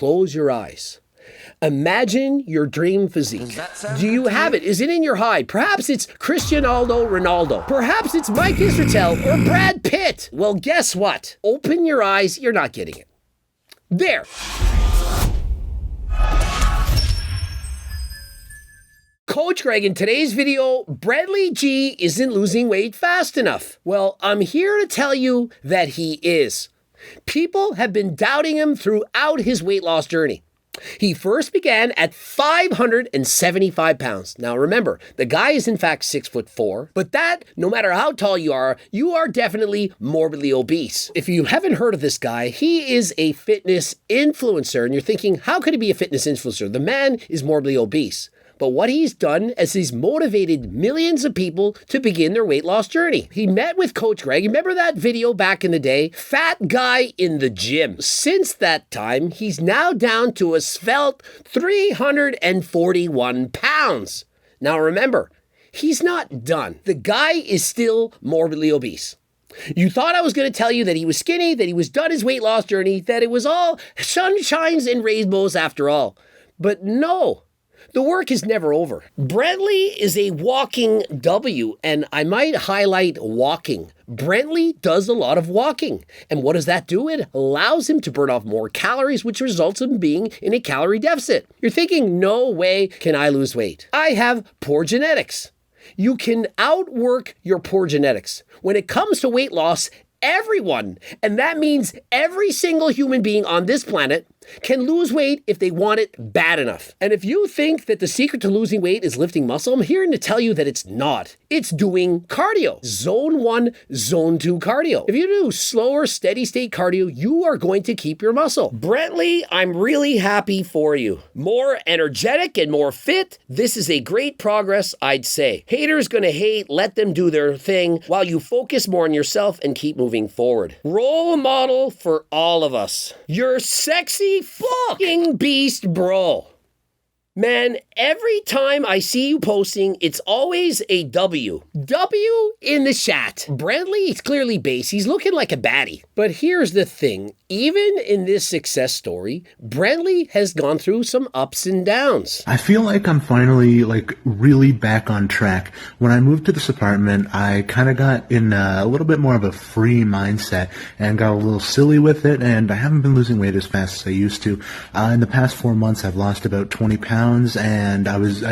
close your eyes. Imagine your dream physique. Do you have it? Is it in your hide? Perhaps it's Cristiano Ronaldo. Perhaps it's Mike Israetel or Brad Pitt. Well, guess what? Open your eyes. You're not getting it. There. Coach Greg, in today's video, Brently G isn't losing weight fast enough. Well, I'm here to tell you that he is. People have been doubting him throughout his weight loss journey. He first began at 575 pounds. Now remember, the guy is in fact 6'4", but that, no matter how tall you are definitely morbidly obese. If you haven't heard of this guy, he is a fitness influencer, and you're thinking, how could he be a fitness influencer? The man is morbidly obese. But what he's done is he's motivated millions of people to begin their weight loss journey. He met with Coach Greg. Remember that video back in the day? Fat guy in the gym. Since that time, he's now down to a svelte 341 pounds. Now remember, he's not done. The guy is still morbidly obese. You thought I was going to tell you that he was skinny, that he was done his weight loss journey, that it was all sunshines and rainbows after all. But no. The work is never over. Brently is a walking W, and I might highlight walking. Brently does a lot of walking. And what does that do? It allows him to burn off more calories, which results in being in a calorie deficit. You're thinking, no way can I lose weight. I have poor genetics. You can outwork your poor genetics. When it comes to weight loss, everyone, and that means every single human being on this planet, can lose weight if they want it bad enough. And if you think that the secret to losing weight is lifting muscle, I'm here to tell you that it's not. It's doing cardio. Zone 1, Zone 2 cardio. If you do slower, steady state cardio, you are going to keep your muscle. Brently, I'm really happy for you. More energetic and more fit. This is a great progress, I'd say. Haters gonna hate, let them do their thing while you focus more on yourself and keep moving forward. Role model for all of us. You're sexy fucking beast, bro. Man, every time I see you posting, it's always a W. W in the chat. Brently is clearly base. He's looking like a baddie. But here's the thing. Even in this success story, Brently has gone through some ups and downs. I feel like I'm finally, really back on track. When I moved to this apartment, I kind of got in a little bit more of a free mindset and got a little silly with it, and I haven't been losing weight as fast as I used to. In the past 4 months, I've lost about 20 pounds. And I was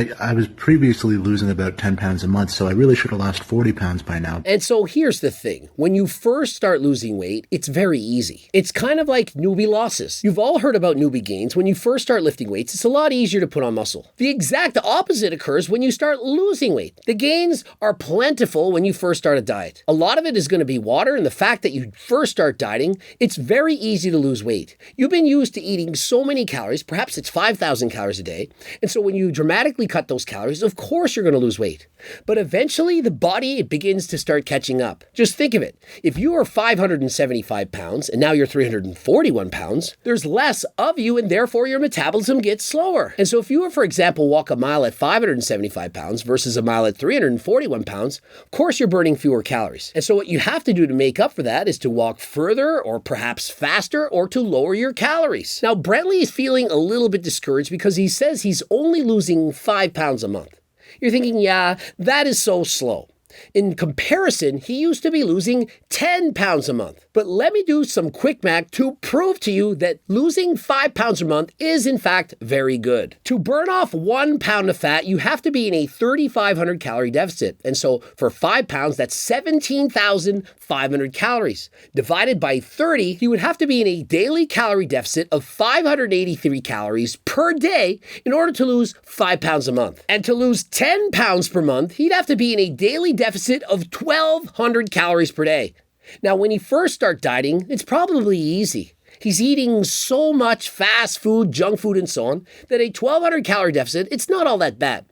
previously losing about 10 pounds a month, so I really should have lost 40 pounds by now. And so here's the thing. When you first start losing weight, it's very easy. It's kind of like newbie losses. You've all heard about newbie gains. When you first start lifting weights, it's a lot easier to put on muscle. The exact opposite occurs when you start losing weight. The gains are plentiful when you first start a diet. A lot of it is going to be water, and the fact that you first start dieting, it's very easy to lose weight. You've been used to eating so many calories, perhaps it's 5,000 calories a day, and so when you dramatically cut those calories, of course you're going to lose weight. But eventually the body, it begins to start catching up. Just think of it. If you are 575 pounds and now you're 341 pounds, there's less of you and therefore your metabolism gets slower. And so if you were, for example, walk a mile at 575 pounds versus a mile at 341 pounds, of course you're burning fewer calories. And so what you have to do to make up for that is to walk further or perhaps faster or to lower your calories. Now, Brently is feeling a little bit discouraged because he says he's only losing 5 pounds a month. You're thinking, yeah, that is so slow. In comparison, he used to be losing 10 pounds a month. But let me do some quick math to prove to you that losing 5 pounds a month is in fact very good. To burn off 1 pound of fat, you have to be in a 3,500 calorie deficit. And so for 5 pounds, that's 17,500 calories. Divided by 30, you would have to be in a daily calorie deficit of 583 calories per day in order to lose 5 pounds a month. And to lose 10 pounds per month, he'd have to be in a daily deficit of 1,200 calories per day. Now, when you first start dieting, it's probably easy. He's eating so much fast food, junk food, and so on, that a 1,200 calorie deficit, it's not all that bad.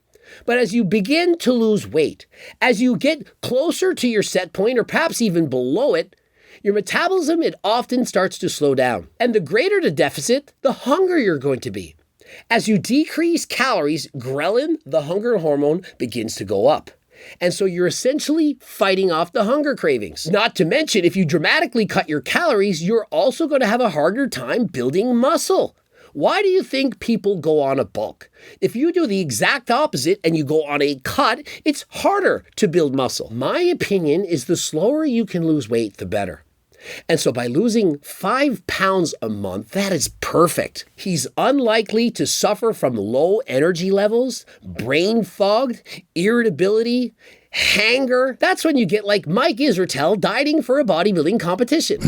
But as you begin to lose weight, as you get closer to your set point, or perhaps even below it, your metabolism, it often starts to slow down. And the greater the deficit, the hungrier you're going to be. As you decrease calories, ghrelin, the hunger hormone, begins to go up. And so you're essentially fighting off the hunger cravings. Not to mention, if you dramatically cut your calories, you're also going to have a harder time building muscle. Why do you think people go on a bulk? If you do the exact opposite and you go on a cut, it's harder to build muscle. My opinion is the slower you can lose weight, the better. And so by losing 5 pounds a month, that is perfect. He's unlikely to suffer from low energy levels, brain fogged, irritability, hanger. That's when you get like Mike Israetel dieting for a bodybuilding competition.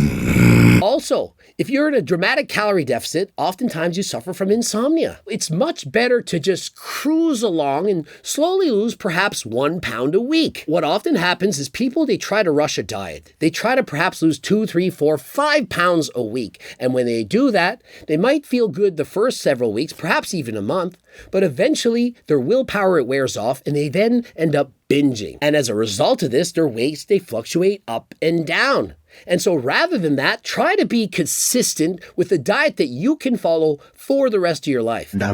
Also, if you're in a dramatic calorie deficit, oftentimes you suffer from insomnia. It's much better to just cruise along and slowly lose perhaps 1 pound a week. What often happens is people, they try to rush a diet. They try to perhaps lose 2, 3, 4, 5 pounds a week. And when they do that, they might feel good the first several weeks, perhaps even a month, but eventually their willpower, it wears off and they then end up binging. And as a result of this, their weights, they fluctuate up and down. And so rather than that, try to be consistent with a diet that you can follow for the rest of your life. And I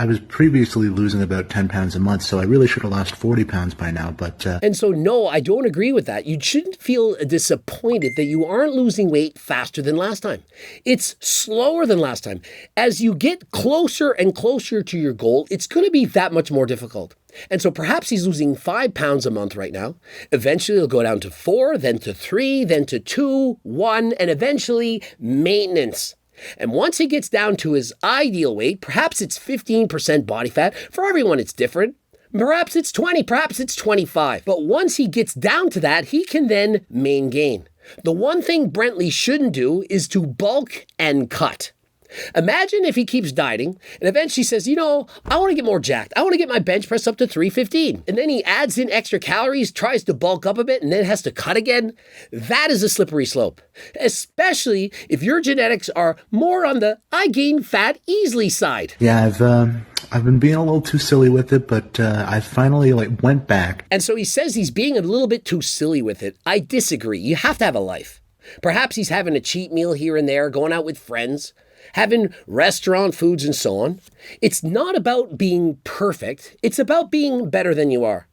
was previously losing about 10 pounds a month, so I really should have lost 40 pounds by now. And so no, I don't agree with that. You shouldn't feel disappointed that you aren't losing weight faster than last time. It's slower than last time. As you get closer and closer to your goal, it's going to be that much more difficult. And so perhaps he's losing 5 pounds a month right now. Eventually he'll go down to 4, then to 3, then to 2, 1, and eventually maintenance. And once he gets down to his ideal weight, perhaps it's 15% body fat. For everyone, it's different. Perhaps it's 20, perhaps it's 25. But once he gets down to that, he can then main gain. The one thing Brently shouldn't do is to bulk and cut. Imagine if he keeps dieting and eventually says, I want to get more jacked. I want to get my bench press up to 315. And then he adds in extra calories, tries to bulk up a bit, and then has to cut again. That is a slippery slope, especially if your genetics are more on the I gain fat easily side. Yeah, I've been being a little too silly with it, but I finally went back. And so he says he's being a little bit too silly with it. I disagree. You have to have a life. Perhaps he's having a cheat meal here and there, going out with friends, having restaurant foods and so on. It's not about being perfect. It's about being better than you are.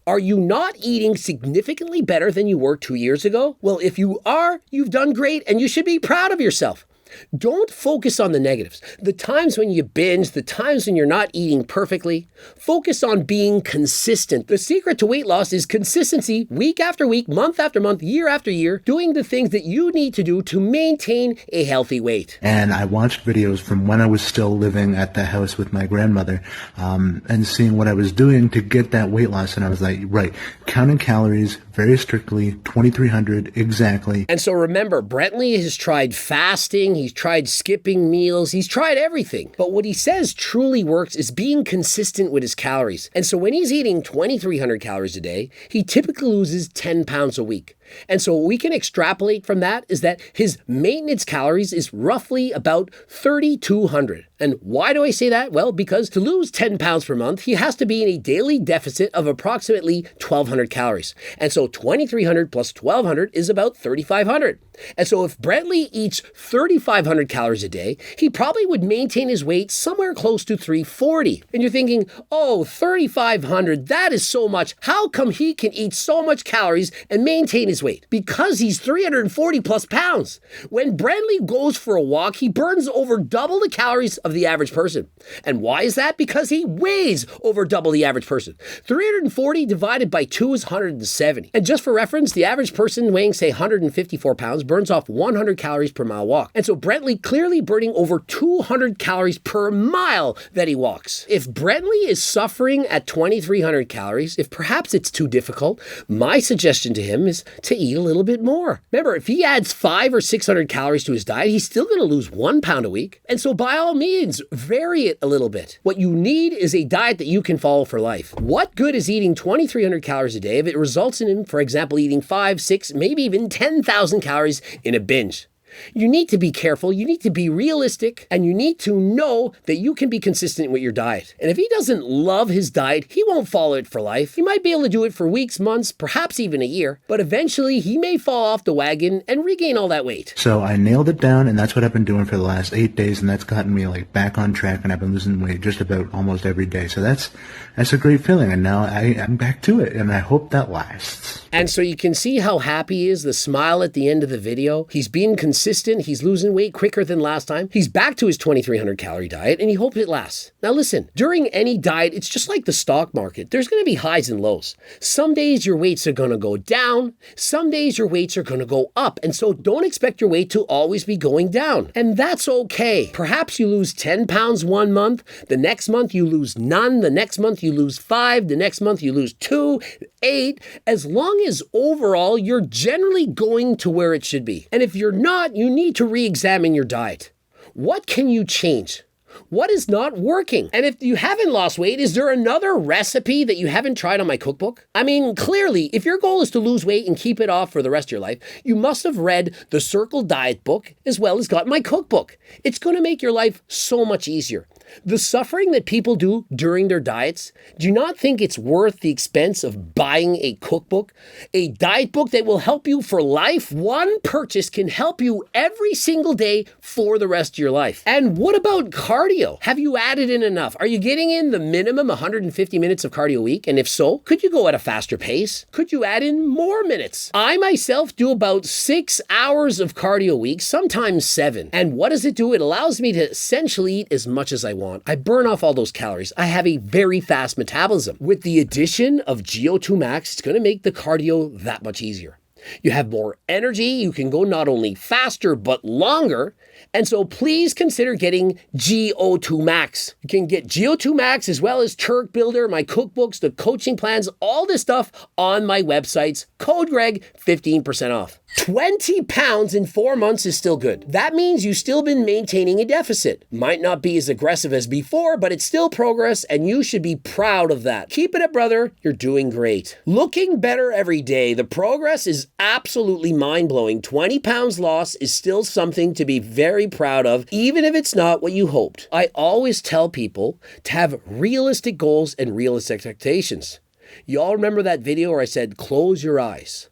Are you not eating significantly better than you were 2 years ago? Well, if you are, you've done great and you should be proud of yourself. Don't focus on the negatives. The times when you binge, the times when you're not eating perfectly. Focus on being consistent. The secret to weight loss is consistency, week after week, month after month, year after year, doing the things that you need to do to maintain a healthy weight. And I watched videos from when I was still living at the house with my grandmother, and seeing what I was doing to get that weight loss. And I was like, right, counting calories very strictly, 2,300 exactly. And so remember, Brently has tried fasting, he's tried skipping meals, he's tried everything. But what he says truly works is being consistent with his calories. And so when he's eating 2,300 calories a day, he typically loses 10 pounds a week. And so what we can extrapolate from that is that his maintenance calories is roughly about 3,200. And why do I say that? Well, because to lose 10 pounds per month, he has to be in a daily deficit of approximately 1,200 calories. And so 2,300 plus 1,200 is about 3,500. And so if Brently eats 3,500 calories a day, he probably would maintain his weight somewhere close to 340. And you're thinking, oh, 3,500, that is so much. How come he can eat so much calories and maintain his weight? Because he's 340 plus pounds. When Brently goes for a walk, he burns over double the calories of the average person. And why is that? Because he weighs over double the average person. 340 divided by 2 is 170. And just for reference, the average person weighing, say, 154 pounds burns off 100 calories per mile walk. And so Brently clearly burning over 200 calories per mile that he walks. If Brently is suffering at 2,300 calories, if perhaps it's too difficult, my suggestion to him is to eat a little bit more. Remember, if he adds 500 or 600 calories to his diet, he's still going to lose 1 pound a week. And so by all means, vary it a little bit. What you need is a diet that you can follow for life. What good is eating 2,300 calories a day if it results in him, for example, eating 5, 6, maybe even 10,000 calories in a binge? You need to be careful, you need to be realistic, and you need to know that you can be consistent with your diet. And if he doesn't love his diet, he won't follow it for life. He might be able to do it for weeks, months, perhaps even a year, but eventually he may fall off the wagon and regain all that weight. So I nailed it down, and that's what I've been doing for the last 8 days, and that's gotten me back on track, and I've been losing weight just about almost every day. So that's a great feeling, and now I'm back to it, and I hope that lasts. And so you can see how happy he is, the smile at the end of the video. He's being consistent consistent. He's losing weight quicker than last time. He's back to his 2,300 calorie diet, and he hopes it lasts. Now listen, during any diet, it's just like the stock market. There's going to be highs and lows. Some days your weights are going to go down. Some days your weights are going to go up. And so don't expect your weight to always be going down. And that's okay. Perhaps you lose 10 pounds one month. The next month you lose none. The next month you lose 5. The next month you lose 2, 8. As long as overall you're generally going to where it should be. And if you're not, you need to re-examine your diet. What can you change? What is not working? And if you haven't lost weight, is there another recipe that you haven't tried on my cookbook? I mean, clearly, if your goal is to lose weight and keep it off for the rest of your life, you must have read the Circle Diet book as well as got my cookbook. It's going to make your life so much easier. The suffering that people do during their diets, do you not think it's worth the expense of buying a cookbook? A diet book that will help you for life? One purchase can help you every single day for the rest of your life. And what about cardio? Have you added in enough? Are you getting in the minimum 150 minutes of cardio a week? And if so, could you go at a faster pace? Could you add in more minutes? I myself do about 6 hours of cardio a week, sometimes 7. And what does it do? It allows me to essentially eat as much as I want. I burn off all those calories. I have a very fast metabolism. With the addition of GO2 Max, it's going to make the cardio that much easier. You have more energy. You can go not only faster, but longer. And so please consider getting GO2 Max. You can get GO2 Max as well as Turk Builder, my cookbooks, the coaching plans, all this stuff on my websites. Code Greg, 15% off. 20 pounds in 4 months is still good. That means you've still been maintaining a deficit. Might not be as aggressive as before, but it's still progress and you should be proud of that. Keep it up, brother. You're doing great. Looking better every day. The progress is absolutely mind-blowing. 20 pounds lost is still something to be very proud of, even if it's not what you hoped. I always tell people to have realistic goals and realistic expectations. You all remember that video where I said, close your eyes.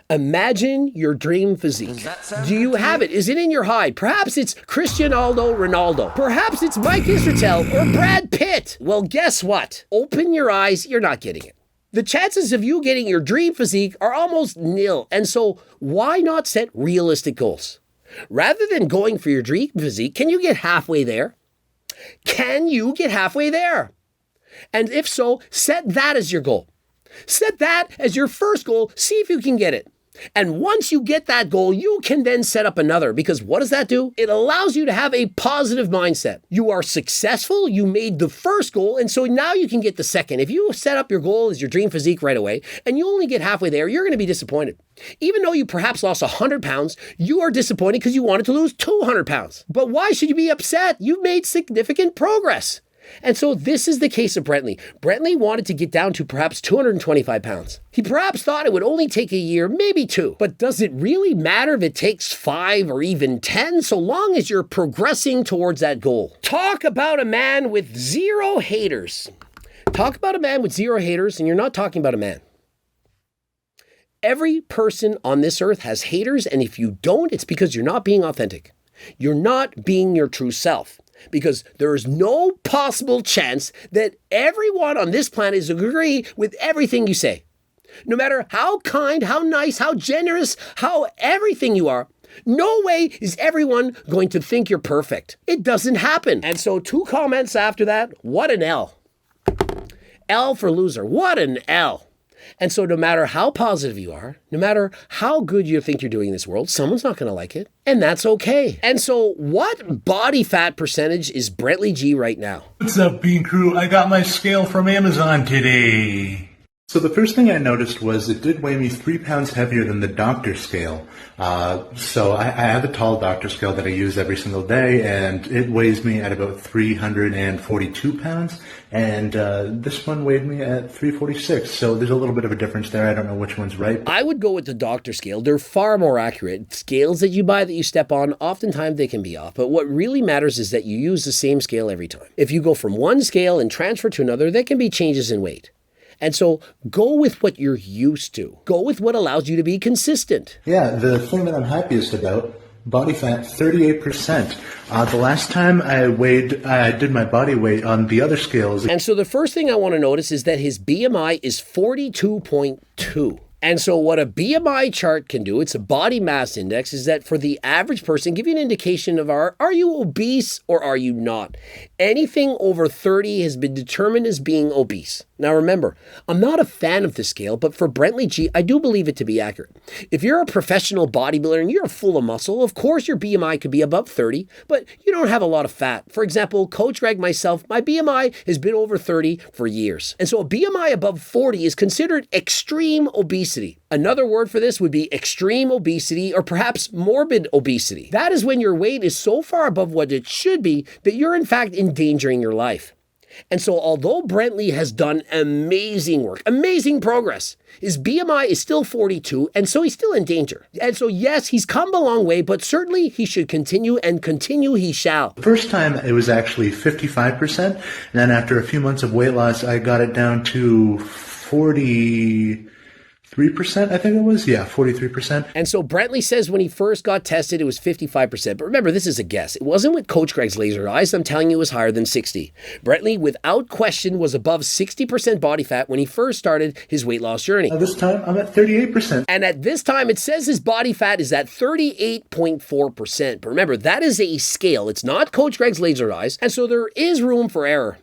Imagine your dream physique. Do you have it? Is it in your hide? Perhaps it's Cristiano Ronaldo. Perhaps it's Mike Israetel or Brad Pitt. Well, guess what? Open your eyes, you're not getting it. The chances of you getting your dream physique are almost nil. And so why not set realistic goals? Rather than going for your dream physique, can you get halfway there? Can you get halfway there? And if so, set that as your goal. Set that as your first goal. See if you can get it. And once you get that goal, you can then set up another, because what does that do? It allows you to have a positive mindset. You are successful, you made the first goal, and so now you can get the second. If you set up your goal as your dream physique right away, and you only get halfway there, you're going to be disappointed. Even though you perhaps lost 100 pounds, you are disappointed because you wanted to lose 200 pounds. But why should you be upset? You've made significant progress. And so this is the case of Brently. Brently wanted to get down to perhaps 225 pounds. He perhaps thought it would only take a year, maybe 2. But does it really matter if it takes 5 or even 10, so long as you're progressing towards that goal? Talk about a man with 0 haters. Talk about a man with 0 haters, and you're not talking about a man. Every person on this earth has haters, and if you don't, it's because you're not being authentic. You're not being your true self. Because there is no possible chance that everyone on this planet is agree with everything you say. No matter how kind, how nice, how generous, how everything you are, no way is everyone going to think you're perfect. It doesn't happen. And so 2 comments after that, what an L. L for loser. What an L. And so no matter how positive you are, no matter how good you think you're doing in this world, someone's not going to like it. And that's okay. And so what body fat percentage is Brently G right now? What's up, Bean Crew? I got my scale from Amazon today. So the first thing I noticed was it did weigh me 3 pounds heavier than the doctor scale. So I have a tall doctor scale that I use every single day, and it weighs me at about 342 pounds. And this one weighed me at 346. So there's a little bit of a difference there. I don't know which one's right. I would go with the doctor scale. They're far more accurate. Scales that you buy that you step on, oftentimes they can be off. But what really matters is that you use the same scale every time. If you go from one scale and transfer to another, there can be changes in weight. And so go with what you're used to. Go with what allows you to be consistent. Yeah, the thing that I'm happiest about, body fat, 38%. The last time I did my body weight on the other scales. And so the first thing I want to notice is that his BMI is 42.2. And so what a BMI chart can do, it's a body mass index, is that for the average person, give you an indication of are you obese or are you not? Anything over 30 has been determined as being obese. Now remember, I'm not a fan of this scale, but for Brently G, I do believe it to be accurate. If you're a professional bodybuilder and you're full of muscle, of course your BMI could be above 30, but you don't have a lot of fat. For example, Coach Greg, myself, my BMI has been over 30 for years. And so a BMI above 40 is considered extreme obesity. Another word for this would be extreme obesity or perhaps morbid obesity. That is when your weight is so far above what it should be that you're in fact endangering your life. And so although Brently has done amazing work, amazing progress, his BMI is still 42, and so he's still in danger. And so yes, he's come a long way, but certainly he should continue, and continue he shall. The first time it was actually 55%, and then after a few months of weight loss, I got it down to 43%, I think it was. Yeah, 43%. And so Brently says when he first got tested, it was 55%. But remember, this is a guess. It wasn't with Coach Greg's laser eyes. I'm telling you, it was higher than 60. Brently, without question, was above 60% body fat when he first started his weight loss journey. This time, I'm at 38%. And at this time, it says his body fat is at 38.4%. But remember, that is a scale. It's not Coach Greg's laser eyes. And so there is room for error.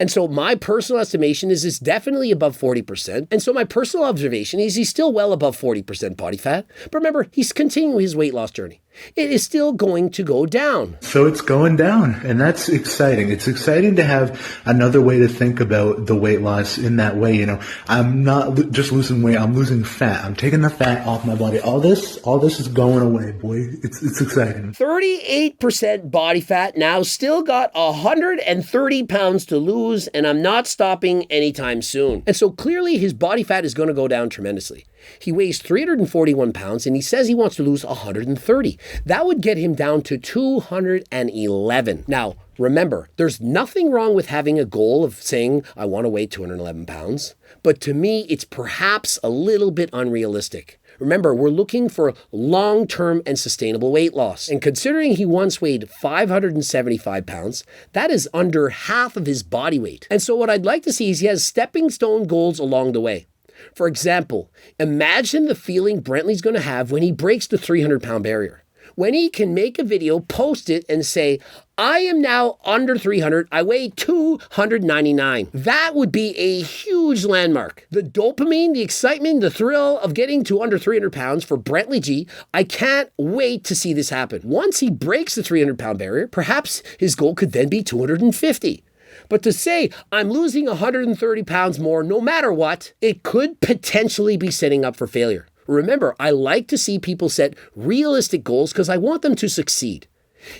And so my personal estimation is it's definitely above 40%. And so my personal observation is he's still well above 40% body fat. But remember, he's continuing his weight loss journey. It is still going to go down. So it's going down, and that's exciting. It's exciting to have another way to think about the weight loss in that way. You know, I'm not just losing weight, I'm losing fat. I'm taking the fat off my body. All this is going away, boy. It's exciting. 38% body fat, now still got 130 pounds to lose, and I'm not stopping anytime soon. And so clearly his body fat is going to go down tremendously. He weighs 341 pounds and he says he wants to lose 130. That would get him down to 211. Now, remember, there's nothing wrong with having a goal of saying, I want to weigh 211 pounds. But to me, it's perhaps a little bit unrealistic. Remember, we're looking for long-term and sustainable weight loss. And considering he once weighed 575 pounds, that is under half of his body weight. And so what I'd like to see is he has stepping stone goals along the way. For example, imagine the feeling Brently's going to have when he breaks the 300-pound barrier. When he can make a video, post it, and say, I am now under 300, I weigh 299. That would be a huge landmark. The dopamine, the excitement, the thrill of getting to under 300 pounds for Brently G, I can't wait to see this happen. Once he breaks the 300-pound barrier, perhaps his goal could then be 250. But to say, I'm losing 130 pounds more no matter what, it could potentially be setting up for failure. Remember, I like to see people set realistic goals because I want them to succeed.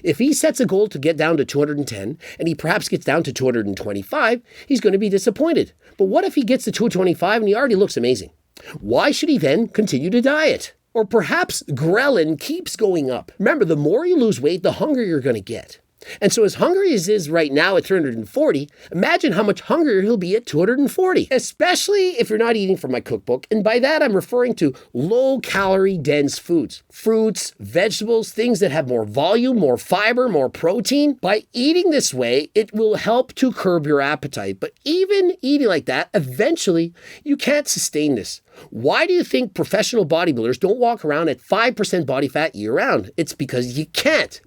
If he sets a goal to get down to 210 and he perhaps gets down to 225, he's going to be disappointed. But what if he gets to 225 and he already looks amazing? Why should he then continue to diet? Or perhaps ghrelin keeps going up. Remember, the more you lose weight, the hungrier you're going to get. And so as hungry as he is right now at 340, imagine how much hungrier he'll be at 240, especially if you're not eating from my cookbook. And by that, I'm referring to low-calorie dense foods, fruits, vegetables, things that have more volume, more fiber, more protein. By eating this way, it will help to curb your appetite. But even eating like that, eventually, you can't sustain this. Why do you think professional bodybuilders don't walk around at 5% body fat year-round? It's because you can't.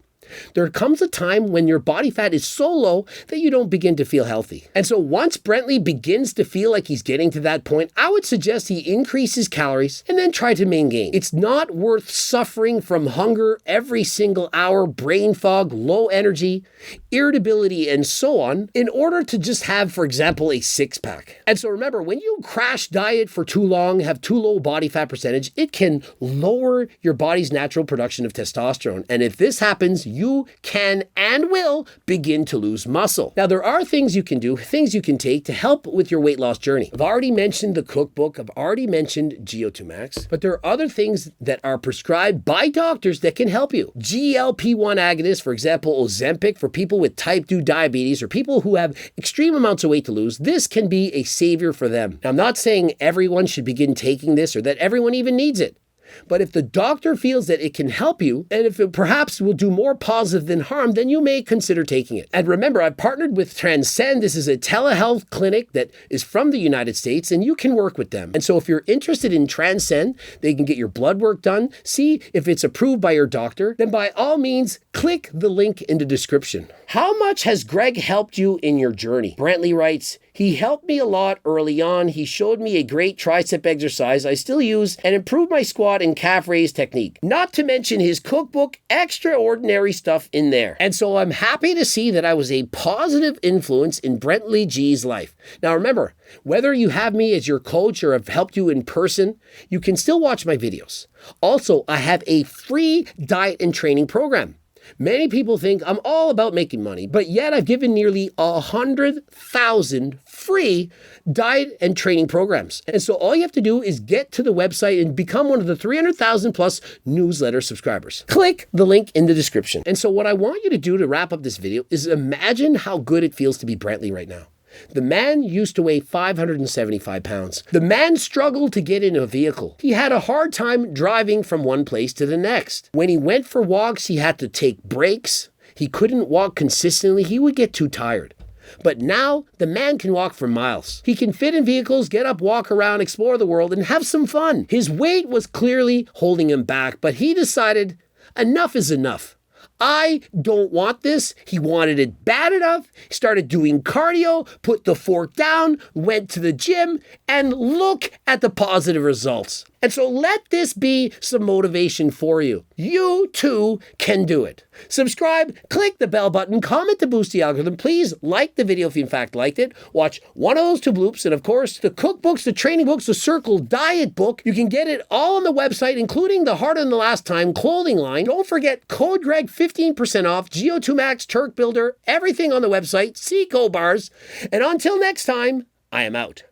There comes a time when your body fat is so low that you don't begin to feel healthy. And so once Brently begins to feel like he's getting to that point, I would suggest he increase his calories and then try to maintain. It's not worth suffering from hunger every single hour, brain fog, low energy, irritability, and so on in order to just have, for example, a six-pack. And so remember, when you crash diet for too long, have too low body fat percentage, it can lower your body's natural production of testosterone. And if this happens, you can and will begin to lose muscle. Now, there are things you can do, things you can take to help with your weight loss journey. I've already mentioned the cookbook. I've already mentioned GO2 Max, but there are other things that are prescribed by doctors that can help you. GLP-1 agonists, for example, Ozempic for people with type 2 diabetes or people who have extreme amounts of weight to lose. This can be a savior for them. Now, I'm not saying everyone should begin taking this or that everyone even needs it. But if the doctor feels that it can help you, and if it perhaps will do more positive than harm, then you may consider taking it. And remember, I've partnered with Transcend. This is a telehealth clinic that is from the United States, and you can work with them. And so if you're interested in Transcend, they can get your blood work done, see if it's approved by your doctor, then by all means, click the link in the description. How much has Greg helped you in your journey? Brently writes, he helped me a lot early on. He showed me a great tricep exercise I still use and improved my squat and calf raise technique. Not to mention his cookbook, extraordinary stuff in there. And so I'm happy to see that I was a positive influence in Brently G's life. Now remember, whether you have me as your coach or have helped you in person, you can still watch my videos. Also, I have a free diet and training program. Many people think I'm all about making money, but yet I've given nearly 100,000 free diet and training programs. And so all you have to do is get to the website and become one of the 300,000 plus newsletter subscribers. Click the link in the description. And so what I want you to do to wrap up this video is imagine how good it feels to be Brently right now. The man used to weigh 575 pounds. The man struggled to get in a vehicle. He had a hard time driving from one place to the next. When he went for walks, he had to take breaks. He couldn't walk consistently. He would get too tired. But now, the man can walk for miles. He can fit in vehicles, get up, walk around, explore the world, and have some fun. His weight was clearly holding him back, but he decided, enough is enough. I don't want this. He wanted it bad enough. He started doing cardio, put the fork down, went to the gym, and look at the positive results. And so let this be some motivation for you. You too can do it. Subscribe, click the bell button, comment to boost the algorithm. Please like the video if you in fact liked it. Watch one of those two bloops, and of course, the cookbooks, the training books, the Circle Diet book. You can get it all on the website, including the Harder Than the Last Time clothing line. Don't forget, code Greg 15% off, GO2 Max, Turk Builder, everything on the website, Seco bars. And until next time, I am out.